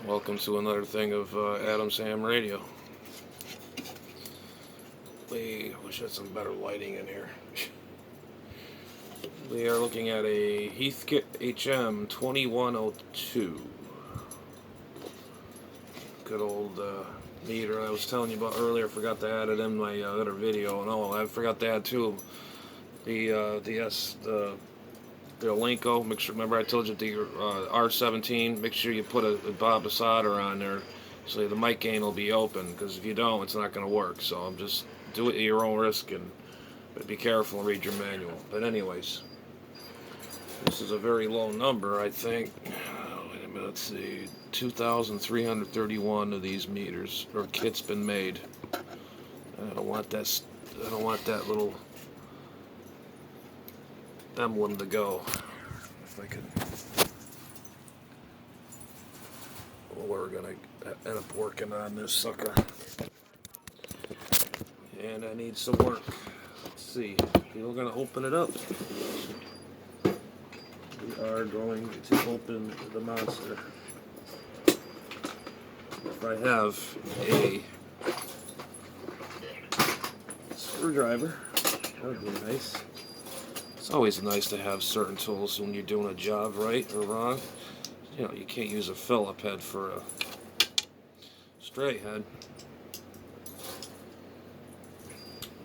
Welcome to another thing of Adam's Ham Radio. We wish had some better lighting in here. We are looking at a Heathkit Hm-2102. Good old meter I was telling you about earlier. I forgot to add it in my other video. And I forgot to add too the Lenko. Make sure. Remember I told you the R17. Make sure you put a bob of solder on there, so the mic gain will be open. Because if you don't, it's not going to work. So I'm just do it at your own risk, but be careful and read your manual. But anyways, this is a very low number, I think. Wait a minute. Let's see. 2,331 of these meters or kits been made. I don't want that. I don't want that little emblem to go. If I could. Well, we're gonna end up working on this sucker, and I need some work. Let's see. We're gonna open it up. We are going to open the monster. If I have a screwdriver, that would be nice. It's always nice to have certain tools when you're doing a job right or wrong. You know, you can't use a Phillip head for a straight head.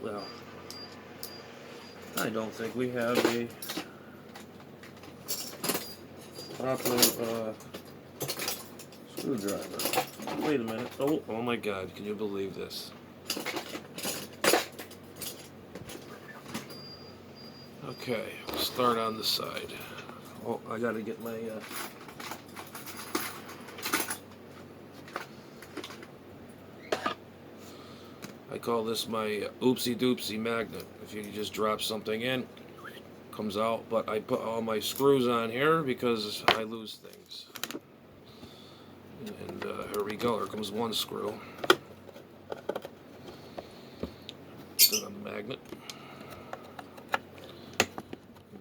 Well, I don't think we have a proper screwdriver. Wait a minute. Oh my God, can you believe this? Okay, we'll start on the side. Oh, I gotta get my I call this my oopsie doopsie magnet. If you just drop something in, comes out. But I put all my screws on here because I lose things. And here we go. Here comes one screw. To the magnet.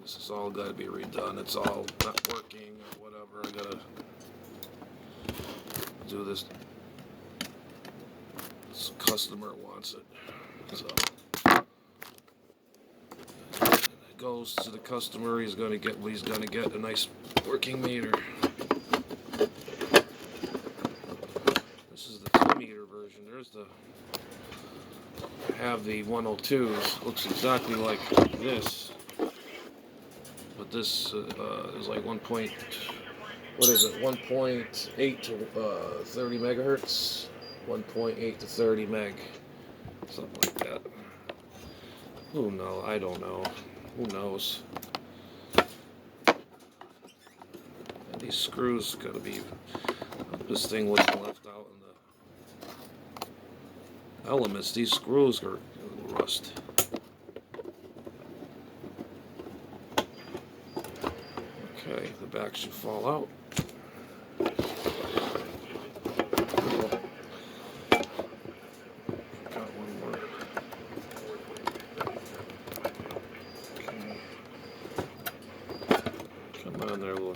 This is all got to be redone. It's all not working or whatever. I gotta do this. This customer wants it, so it goes to the customer. He's gonna get what he's gonna get. A nice working meter. This is the 2-meter version. There's the have the 102s. Looks exactly like this. But this is like 1.8 to 30 megahertz, 1.8 to 30 meg, something like that. Who knows? I don't know. Who knows? And these screws gotta be. This thing was left out in the elements. These screws are rust. Okay, the back should fall out. Got one more. Come on there, little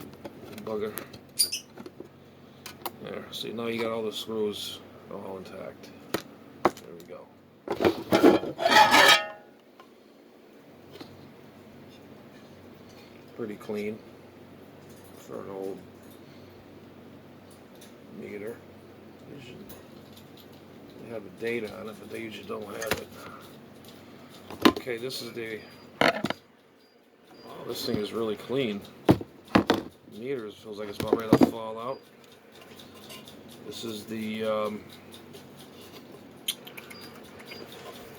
bugger. There, see, now you got all the screws all intact. There we go. Pretty clean for an old meter. They have a date on it, but they usually don't have it. Okay, this is the. Oh, this thing is really clean. The meter feels like it's about ready to fall out. This is the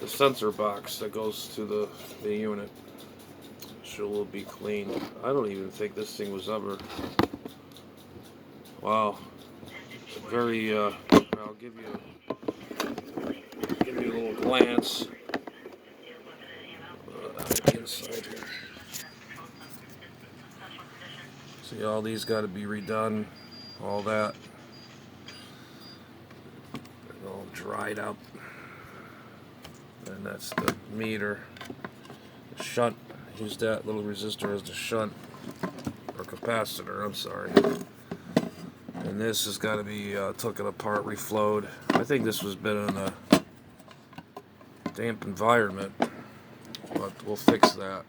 sensor box that goes to the unit. Sure will be clean. I don't even think this thing was ever. Wow. Very. I'll give you a little glance. Inside here. See, all these got to be redone. All that. They're all dried up. And that's the meter. The shunt. Use that little resistor as the shunt or capacitor. I'm sorry. And this has got to be taken apart, reflowed. I think this was been in a damp environment, but we'll fix that.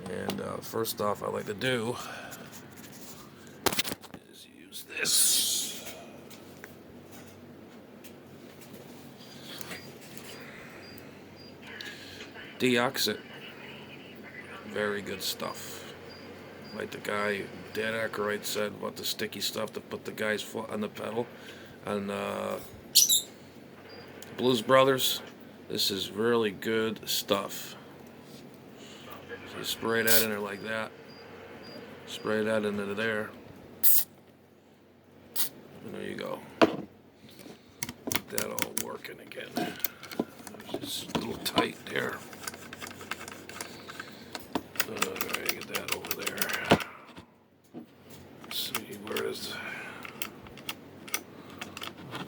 And first off, I like to do is use this. Deoxit. Very good stuff. Like the guy, Dan Aykroyd, said about the sticky stuff to put the guy's foot on the pedal. And Blues Brothers, this is really good stuff. So you spray that in there like that. Spray that into there. And there you go. Get that all working again. It's just a little tight there. Alright, get that over there. Let's see, where is...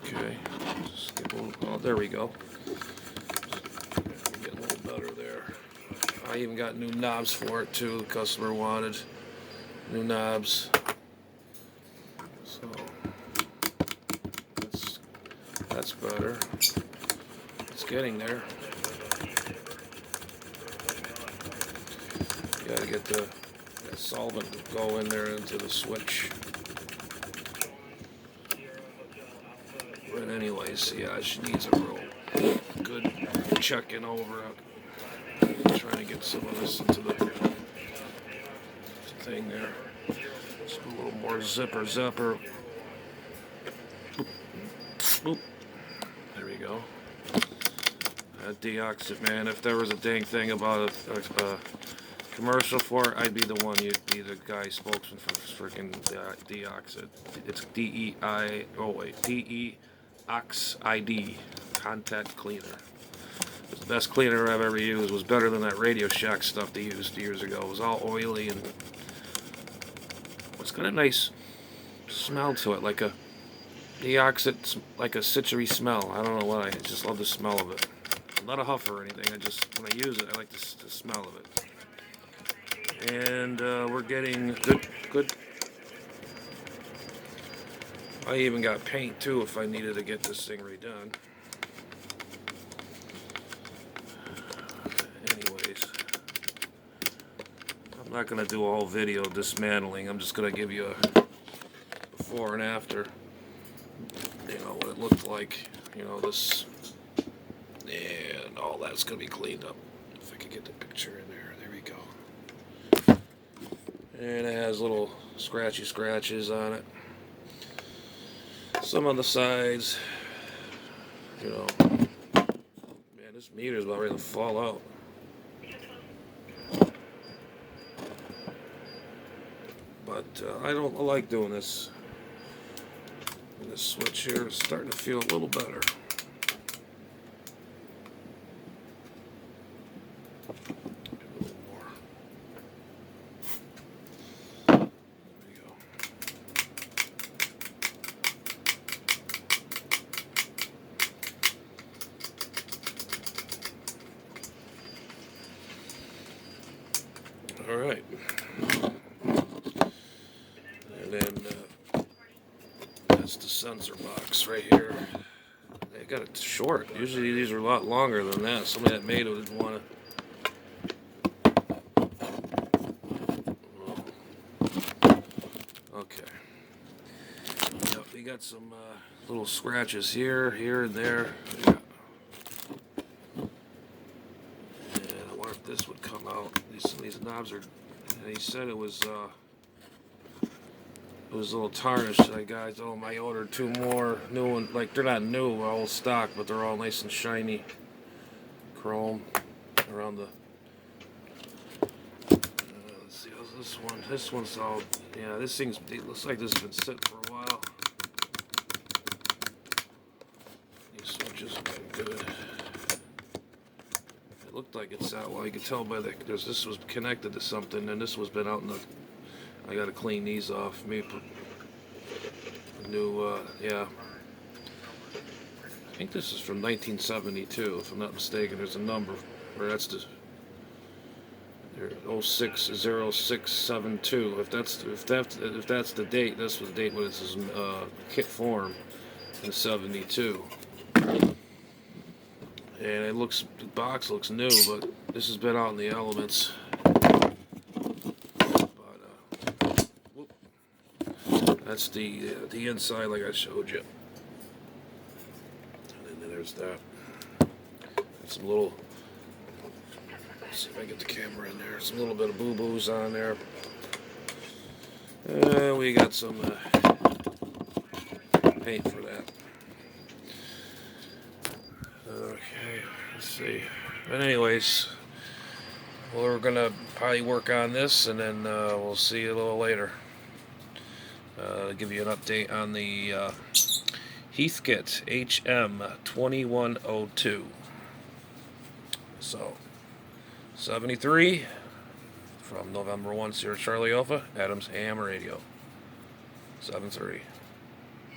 Okay. Just get a little, oh, there we go. Get a little better there. I even got new knobs for it too. The customer wanted new knobs. So that's better. It's getting there. You gotta get the solvent to go in there into the switch. But anyways, yeah, she needs a real good checking over. Trying to get some of this into the thing there. Just a little more zipper. Boop. There we go. That Deoxit, man. If there was a dang thing about a commercial for it, I'd be the one. You'd be the guy spokesman for freaking Deoxit. It's DEOXID, contact cleaner. It's the best cleaner I've ever used. It was better than that Radio Shack stuff they used years ago. It was all oily and it's got a nice smell to it, like a Deoxit, like a citrusy smell. I don't know why. I just love the smell of it. I'm not a huffer or anything. I just, when I use it, I like the smell of it. And we're getting good. I even got paint too if I needed to get this thing redone. Anyways, I'm not going to do a whole video dismantling. I'm just going to give you a before and after. You know what it looked like. You know, this, and all that's going to be cleaned up. If I could get the picture in there. There we go. And it has little scratches on it. Some on the sides. You know, man, this meter's about ready to fall out. But I don't like doing this. And this switch here is starting to feel a little better. A little more. There we go. All right. And then that's the sensor box right here. They got it short. Usually these are a lot longer than that. Somebody that made it didn't want to. Okay. Yep, we got some little scratches here, and there. Yeah. And I wonder if this would come out. These knobs are. He said it was a little tarnished. I told him I ordered 2 more new ones. Like, they're not new, they're old stock, but they're all nice and shiny. Chrome around the. Let's see, how's this one? This one's all. Yeah, this thing's. It looks like this has been sitting for a while. These switches are getting good. It looked like it's out. Well, you can tell by this was connected to something, and this was been out in the. I gotta clean these off. Maybe put a new, yeah. I think this is from 1972, if I'm not mistaken. There's a number, or that's the. There, Hm-2102. If that's the date, this was the date when this is kit form in '72. And the box looks new, but this has been out in the elements. That's the inside, like I showed you. And then there's that. Some little. Let's see if I get the camera in there. Some little bit of boo-boos on there. We got some paint for that. Okay, let's see. But anyways, we're gonna probably work on this, and then we'll see you a little later. Give you an update on the Heathkit HM2102. So, 73 from November 1, Sierra Charlie Alpha, Adams Ham Radio. 73.